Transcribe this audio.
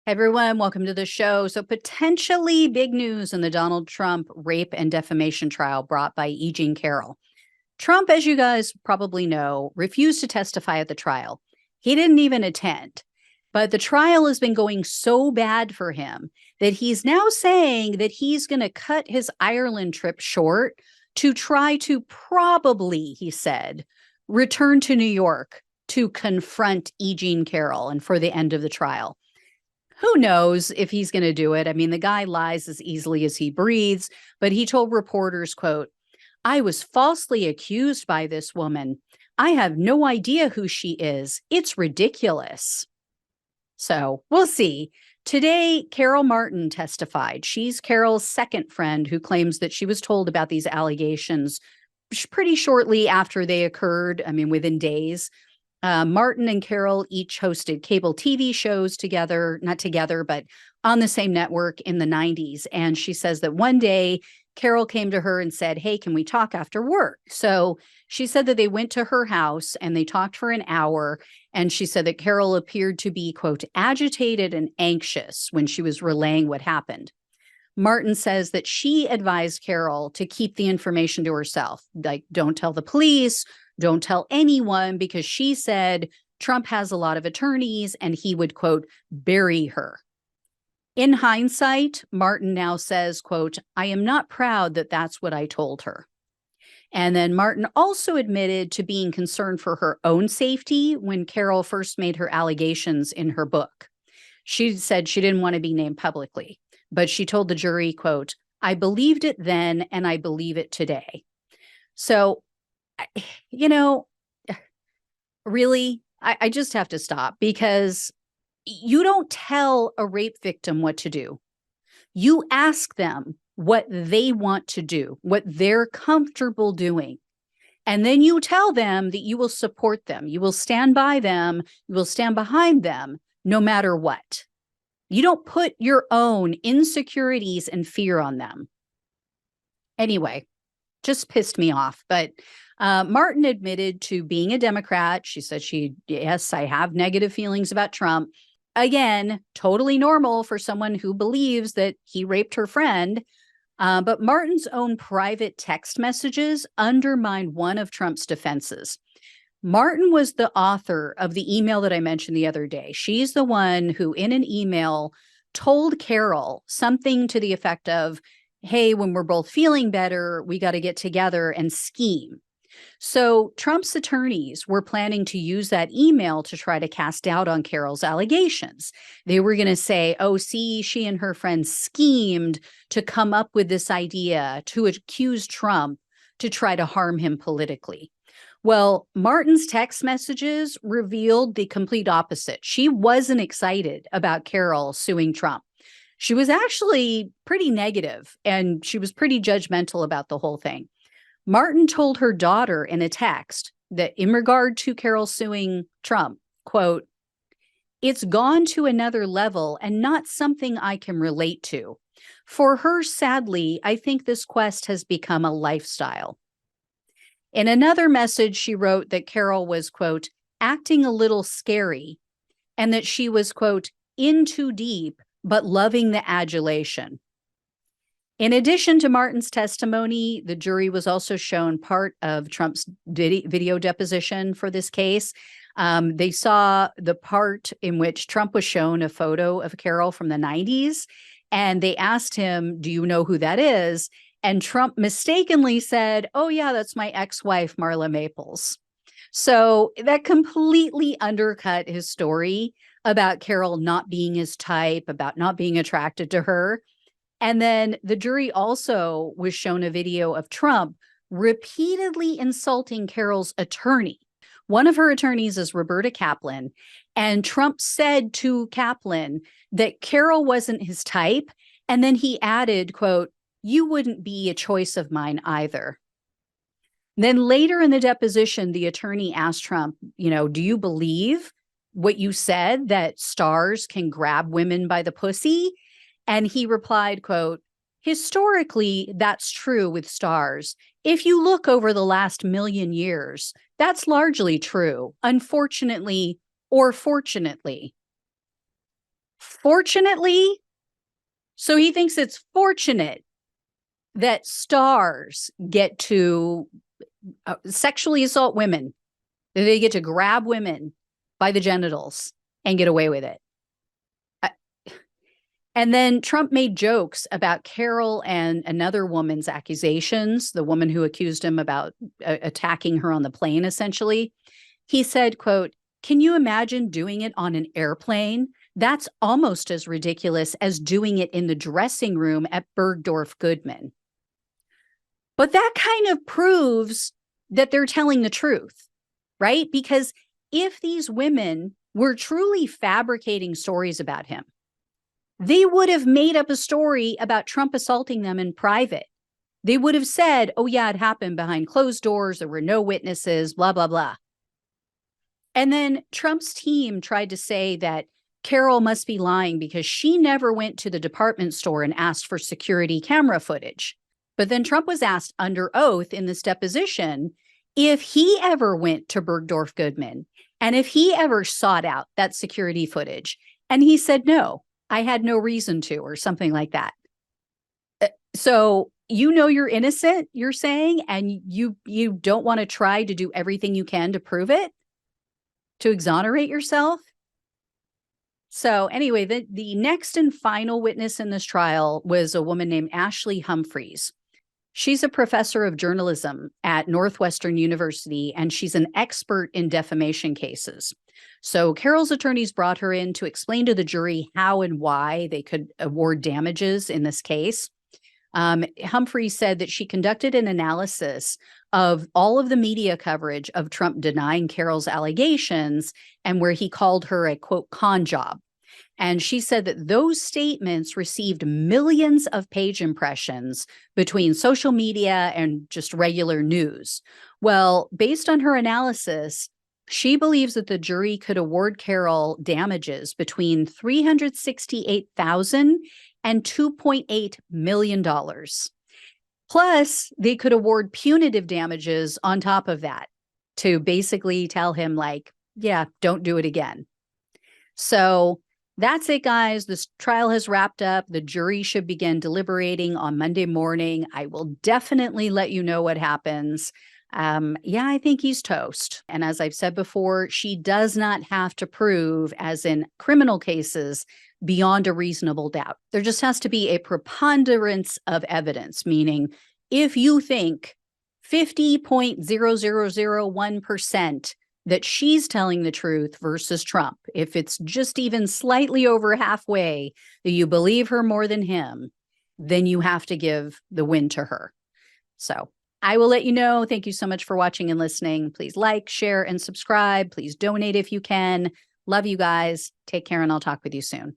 Everyone, welcome to the show. So, potentially big news in the Donald Trump rape and defamation trial brought by E. Jean Carroll. Trump, as you guys probably know, refused to testify at the trial. He didn't even attend. But the trial has been going so bad for him that he's now saying that he's going to cut his Ireland trip short to try to probably, he said, return to New York to confront E. Jean Carroll and for the end of the trial. Who knows if he's going to do it? I mean, the guy lies as easily as he breathes, but he told reporters, quote, "I was falsely accused by this woman. I have no idea who she is. It's ridiculous." So we'll see. Today, Carol Martin testified. She's Carol's second friend who claims that she was told about these allegations pretty shortly after they occurred. I mean, within days. Martin and Carol each hosted cable TV shows together, not together, but on the same network in the 90s. And she says that one day Carol came to her and said, "Hey, can we talk after work?" So she said that they went to her house and they talked for an hour. And she said that Carol appeared to be, quote, agitated and anxious when she was relaying what happened. Martin says that she advised Carol to keep the information to herself, like, don't tell the police, don't tell anyone, because she said Trump has a lot of attorneys and he would, quote, bury her. In hindsight, Martin now says, quote, "I am not proud that that's what I told her." And then Martin also admitted to being concerned for her own safety when Carol first made her allegations in her book. She said she didn't want to be named publicly, but she told the jury, quote, "I believed it then and I believe it today." So, you know, really, I just have to stop, because you don't tell a rape victim what to do. You ask them what they want to do, what they're comfortable doing. And then you tell them that you will support them. You will stand by them. You will stand behind them no matter what. You don't put your own insecurities and fear on them. Anyway, just pissed me off. But Martin admitted to being a Democrat. She said yes, I have negative feelings about Trump. Again, totally normal for someone who believes that he raped her friend. But Martin's own private text messages undermined one of Trump's defenses. Martin was the author of the email that I mentioned the other day. She's the one who, in an email, told Carol something to the effect of, "Hey, when we're both feeling better, we got to get together and scheme." So Trump's attorneys were planning to use that email to try to cast doubt on Carol's allegations. They were going to say, "Oh, see, she and her friends schemed to come up with this idea to accuse Trump to try to harm him politically." Well, Martin's text messages revealed the complete opposite. She wasn't excited about Carol suing Trump. She was actually pretty negative, and she was pretty judgmental about the whole thing. Martin told her daughter in a text that in regard to Carol suing Trump, quote, "It's gone to another level and not something I can relate to. For her, sadly, I think this quest has become a lifestyle." In another message, she wrote that Carol was, quote, "acting a little scary," and that she was, quote, "in too deep, but loving the adulation." In addition to Martin's testimony, the jury was also shown part of Trump's video deposition for this case. They saw the part in which Trump was shown a photo of Carol from the 90s, and they asked him, "Do you know who that is?" And Trump mistakenly said, "Oh, yeah, that's my ex-wife, Marla Maples." So that completely undercut his story about Carol not being his type, about not being attracted to her. And then the jury also was shown a video of Trump repeatedly insulting Carol's attorney. One of her attorneys is Roberta Kaplan, and Trump said to Kaplan that Carol wasn't his type. And then he added, quote, "You wouldn't be a choice of mine either." Then later in the deposition, the attorney asked Trump, "Do you believe what you said, that stars can grab women by the pussy?" And he replied, quote, "Historically, that's true with stars. If you look over the last million years, that's largely true, unfortunately or fortunately." Fortunately, so he thinks it's fortunate that stars get to sexually assault women, that they get to grab women by the genitals and get away with it. And then Trump made jokes about Carroll and another woman's accusations, the woman who accused him about attacking her on the plane, essentially. He said, quote, "Can you imagine doing it on an airplane? That's almost as ridiculous as doing it in the dressing room at Bergdorf Goodman." But that kind of proves that they're telling the truth, right? Because if these women were truly fabricating stories about him, they would have made up a story about Trump assaulting them in private. They would have said, oh, yeah, it happened behind closed doors. There were no witnesses, blah, blah, blah. And then Trump's team tried to say that Carroll must be lying because she never went to the department store and asked for security camera footage. But then Trump was asked under oath in this deposition if he ever went to Bergdorf Goodman and if he ever sought out that security footage. And he said, no, I had no reason to, or something like that. So you know you're innocent, you're saying, and you don't want to try to do everything you can to prove it, to exonerate yourself. So anyway, the next and final witness in this trial was a woman named Ashley Humphreys. She's a professor of journalism at Northwestern University, and she's an expert in defamation cases. So Carroll's attorneys brought her in to explain to the jury how and why they could award damages in this case. Humphrey said that she conducted an analysis of all of the media coverage of Trump denying Carroll's allegations and where he called her a, quote, con job. And she said that those statements received millions of page impressions between social media and just regular news. Well, based on her analysis, she believes that the jury could award Carroll damages between $368,000 and $2.8 million. Plus, they could award punitive damages on top of that to basically tell him, like, yeah, don't do it again. So that's it, guys. This trial has wrapped up. The jury should begin deliberating on Monday morning. I will definitely let you know what happens. Yeah, I think he's toast. And as I've said before, she does not have to prove, as in criminal cases, beyond a reasonable doubt. There just has to be a preponderance of evidence, meaning if you think 50.0001% that she's telling the truth versus Trump, if it's just even slightly over halfway that you believe her more than him, then you have to give the win to her. So I will let you know. Thank you so much for watching and listening. Please like, share, and subscribe. Please donate if you can. Love you guys. Take care, and I'll talk with you soon.